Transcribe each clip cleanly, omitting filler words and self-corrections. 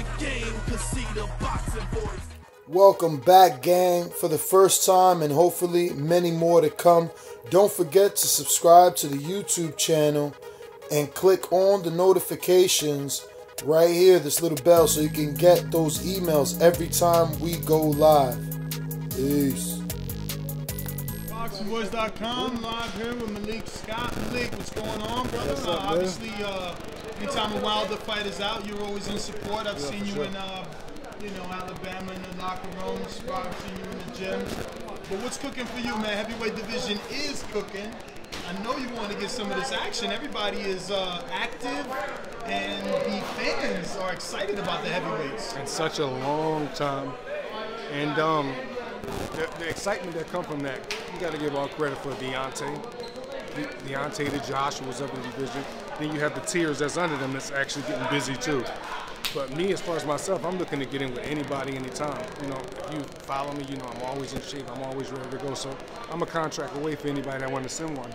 the game, cause see the boxing voice. Welcome back, gang, for the first time and hopefully many more to come. Don't forget to subscribe to the YouTube channel and click on the notifications right here, this little bell, so you can get those emails every time we go live. Peace. ThaBoxingvoice.com, live here with Malik Scott. Malik, what's going on, brother? What's up, obviously, anytime a Wilder fight is out, you're always in support. I've seen you in, Alabama in the locker rooms. I've seen you in the gym. But what's cooking for you, man? Heavyweight division is cooking. I know you want to get some of this action. Everybody is active, and the fans are excited about the heavyweights. In such a long time, and the excitement that comes from that, you got to give all credit for Deontay. Deontay to Joshua was up in the division. Then you have the tiers that's under them that's actually getting busy too. But me, as far as myself, I'm looking to get in with anybody, anytime. You know, if you follow me, you know I'm always in shape. I'm always ready to go. So I'm a contract away for anybody that want to send one.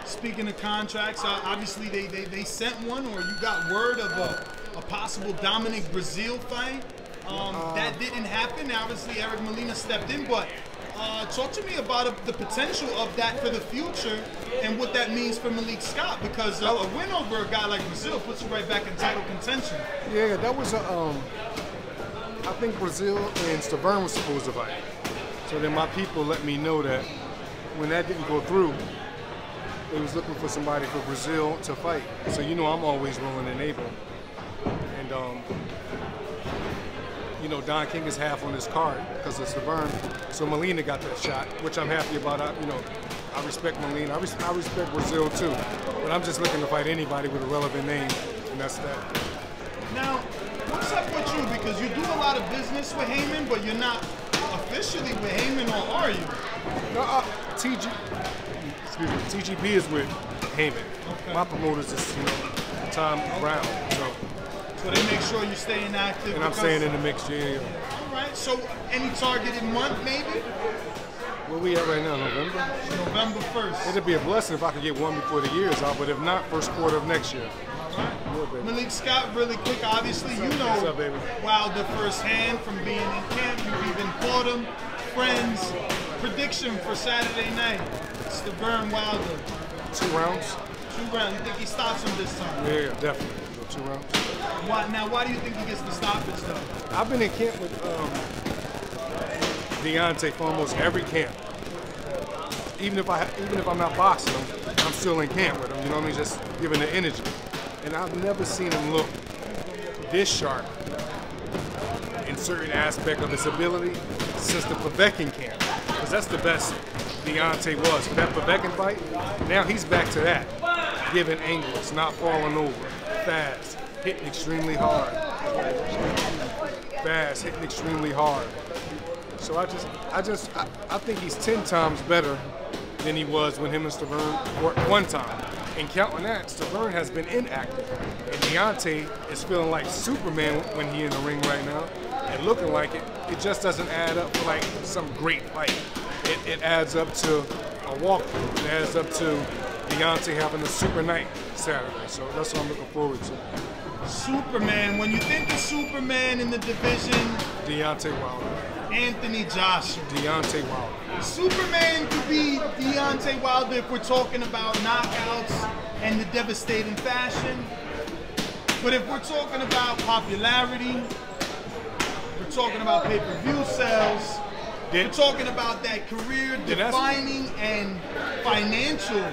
Speaking of contracts, obviously they sent one, or you got word of a possible Dominic Brazil fight. That didn't happen. Obviously, Eric Molina stepped in, but talk to me about the potential of that for the future and what that means for Malik Scott, because a win over a guy like Brazil puts you right back in title contention. Yeah, that was I think Brazil and Hearn was supposed to fight. So then my people let me know that when that didn't go through, they was looking for somebody for Brazil to fight. So you know I'm always willing and able. And you know, Don King is half on his card because of Hearn. So Molina got that shot, which I'm happy about. I respect Molina. I respect Brazil too. But I'm just looking to fight anybody with a relevant name, and that's that. Now, what's up with you? Because you do a lot of business with Hearn, but you're not officially with Hearn, or are you? No, TGB is with Hearn. Okay. My promoters is, Tom Brown. So they make sure you're staying active. And I'm staying in the mix, yeah. All right. So any targeted month, maybe? Where we at right now, November? November 1st. It'd be a blessing if I could get one before the year is out, but if not, first quarter of next year. All right. Malik Scott, really quick, obviously, you know Wilder firsthand from being in camp. You've even fought him, friends. Prediction for Saturday night. It's the Hearn Wilder. 2 rounds. 2 rounds. You think he stops him this time? Yeah, definitely. 2 rounds. Why do you think he gets the stoppage though? I've been in camp with Deontay for almost every camp. Even if I'm not boxing him, I'm still in camp with him. You know what I mean? Just giving the energy. And I've never seen him look this sharp in certain aspect of his ability since the Povetkin camp. Because that's the best Deontay was. For that Povetkin fight, now he's back to that. Giving angles, not falling over, fast, hitting extremely hard. Fast, hitting extremely hard. So I think he's 10 times better than he was when him and Hearn worked one time. And counting that, Hearn has been inactive. And Deontay is feeling like Superman when he in the ring right now. And looking like it. It just doesn't add up for like some great fight. It adds up to a walkthrough. It adds up to Deontay having a super night Saturday. So that's what I'm looking forward to. Superman. When you think of Superman in the division, Deontay Wilder. Anthony Joshua. Deontay Wilder. Superman could be Deontay Wilder if we're talking about knockouts and the devastating fashion. But if we're talking about popularity, we're talking about pay-per-view sales, we're talking about that career-defining and financial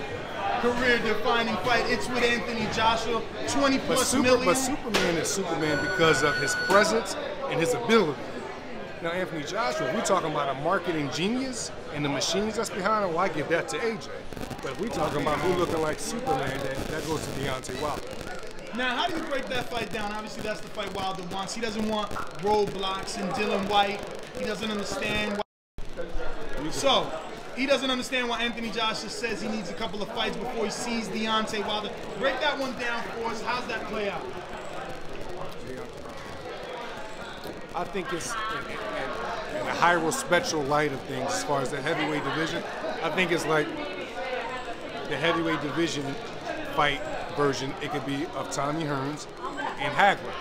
career-defining fight. It's with Anthony Joshua, 20+ million. But Superman is Superman because of his presence and his ability. Now, Anthony Joshua, we're talking about a marketing genius and the machines that's behind him, well, I give that to AJ. But if we're talking about who looking like Superman, that goes to Deontay Wilder. Now, how do you break that fight down? Obviously, that's the fight Wilder wants. He doesn't want roadblocks and Dillian Whyte. He doesn't understand why. So, he doesn't understand why Anthony Joshua says he needs a couple of fights before he sees Deontay Wilder. Break that one down for us. How's that play out? I think it's in a higher spectral light of things as far as the heavyweight division. I think it's like the heavyweight division fight version. It could be of Tommy Hearns and Hagler.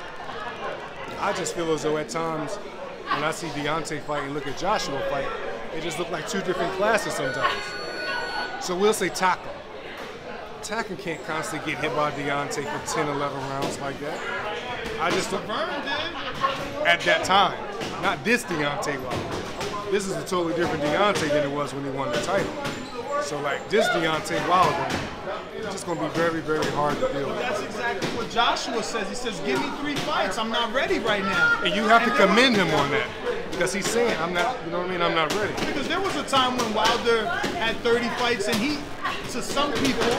I just feel as though at times when I see Deontay fight and look at Joshua fight, it just look like two different classes sometimes. So we'll say Taka. Taka can't constantly get hit by Deontay for 10, 11 rounds like that. I just don't. At that time, not this Deontay Wilder. This is a totally different Deontay than it was when he won the title. So like this Deontay Wilder, it's just gonna be very, very hard to deal with. That's exactly what Joshua says. He says, "Give me 3 fights. I'm not ready right now." And you have to commend him on that because he's saying, "I'm not." You know what I mean? I'm not ready. Because there was a time when Wilder had 30 fights, and he, to some people,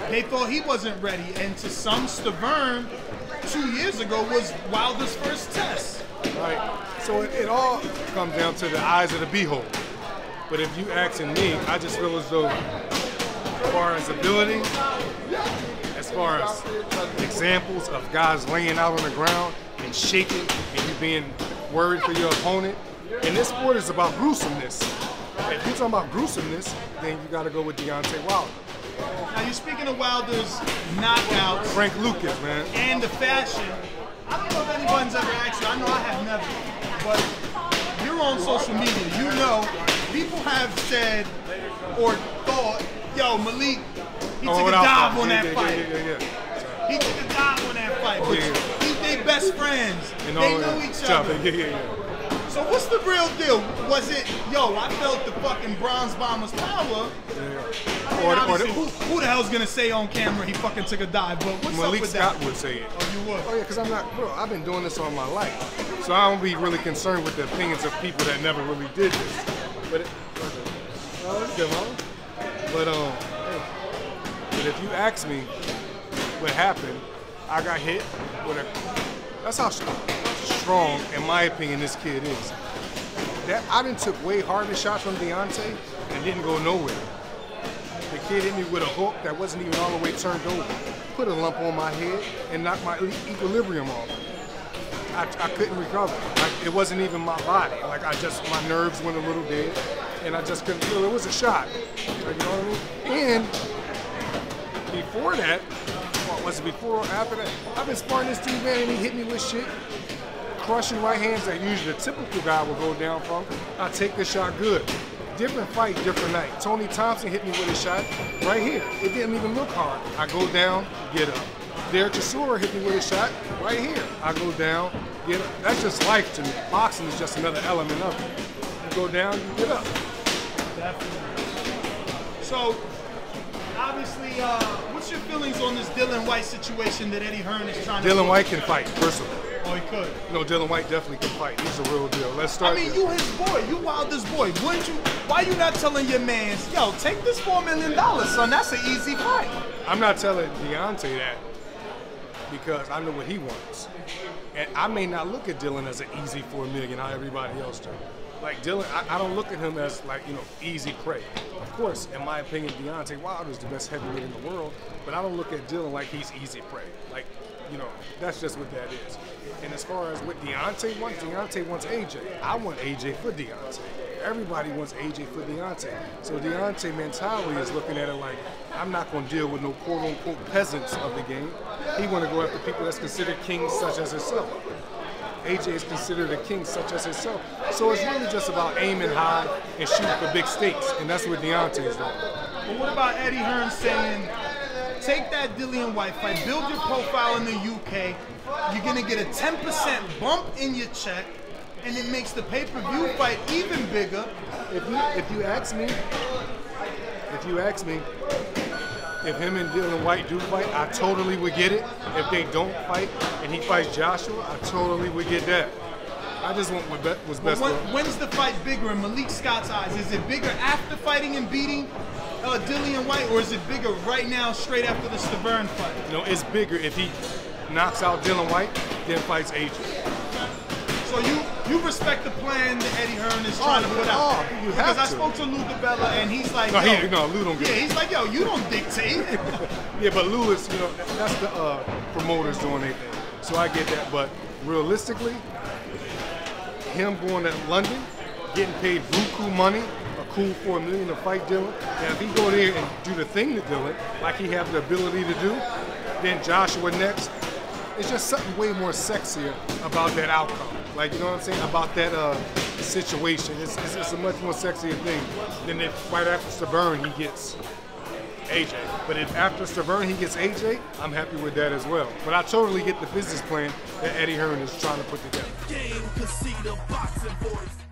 they thought he wasn't ready, and to some, Stavern 2 years ago was Wilder's first test. Right. So it all comes down to the eyes of the beholder. But if you asking me, I just feel as though, as far as ability, as far as examples of guys laying out on the ground and shaking and you being worried for your opponent, and this sport is about gruesomeness. If you're talking about gruesomeness, then you got to go with Deontay Wilder. Now you're speaking of Wilder's knockouts. Frank Lucas, man. And the fashion. I don't know if anyone's ever asked you. I know I have never. But you're on social media. You know, people have said or thought, yo, Malik, he took a dive on that fight. He took a dive on that fight. But they best friends. They know each other. So what's the real deal? Was it, yo, I felt the fucking Bronze Bomber's power. I mean, who the hell's gonna say on camera he fucking took a dive? But what's Malik up with that? Scott would say it. Oh, you would? Oh yeah, because I'm not, bro, I've been doing this all my life. So I don't be really concerned with the opinions of people that never really did this. But but if you ask me what happened, I got hit with a, that's how strong, in my opinion, this kid is. That I done took way harder shots from Deontay and didn't go nowhere. The kid hit me with a hook that wasn't even all the way turned over. Put a lump on my head and knocked my equilibrium off. I couldn't recover. Like, it wasn't even my body. Like my nerves went a little dead and I just couldn't feel it. It was a shot. Like, you know what I mean? And before that, what was it before or after that? I've been sparring this dude, man, and he hit me with shit. Crushing right hands that usually the typical guy will go down from. I take the shot good. Different fight, different night. Tony Thompson hit me with a shot right here. It didn't even look hard. I go down, get up. Derek Chisora hit me with a shot right here. I go down, get up. That's just life to me. Boxing is just another element of it. You go down, you get up. Definitely. So, obviously, what's your feelings on this Dillian Whyte situation that Eddie Hearn is trying to do? Dillian Whyte can fight, first of all. Oh, he could? No, Dillian Whyte definitely can fight. He's a real deal. Let's start. I mean, you his boy. You Wilder's boy. Wouldn't you? Why you not telling your mans, yo, take this $4 million, son. That's an easy fight. I'm not telling Deontay that because I know what he wants. And I may not look at Dillian as an easy $4 million, how everybody else does. Like Dillian, I don't look at him as like, you know, easy prey. Of course, in my opinion, Deontay Wilder is the best heavyweight in the world, but I don't look at Dillian like he's easy prey. Like, you know, that's just what that is. And as far as what Deontay wants AJ. I want AJ for Deontay. Everybody wants AJ for Deontay. So Deontay mentality is looking at it like, I'm not going to deal with no quote-unquote peasants of the game. He want to go after people that's considered kings such as himself. AJ is considered a king such as himself. So it's really just about aiming high and shooting for big stakes, and that's what Deontay is doing. But what about Eddie Hearn saying, take that Dillian Whyte fight, build your profile in the UK, you're going to get a 10% bump in your check, and it makes the pay-per-view fight even bigger. If you ask me, if him and Dillian Whyte do fight, I totally would get it. If they don't fight and he fights Joshua, I totally would get that. I just want what was best. When's the fight bigger in Malik Scott's eyes? Is it bigger after fighting and beating Dillian Whyte, or is it bigger right now, straight after the Stavern fight? No, it's bigger if he knocks out Dillian Whyte, then fights AJ. So you respect the plan that Eddie Hearn is trying to put out? Because I spoke to Lou DiBella and he's like, Lou don't get it. Yeah, he's like, yo, you don't dictate. Yeah, but Lou is, you know, that's the promoters doing their thing. So I get that, but realistically, him going to London, getting paid buku money, a cool $4 million to fight Dillian. Now if he go there and do the thing to Dillian, like he have the ability to do, then Joshua next, it's just something way more sexier about that outcome. Like, you know what I'm saying? About that situation. It's a much more sexier thing than if right after Severn he gets AJ. But if after Severn he gets AJ, I'm happy with that as well. But I totally get the business plan that Eddie Hearn is trying to put together. Game, 'cause see the boxing voice.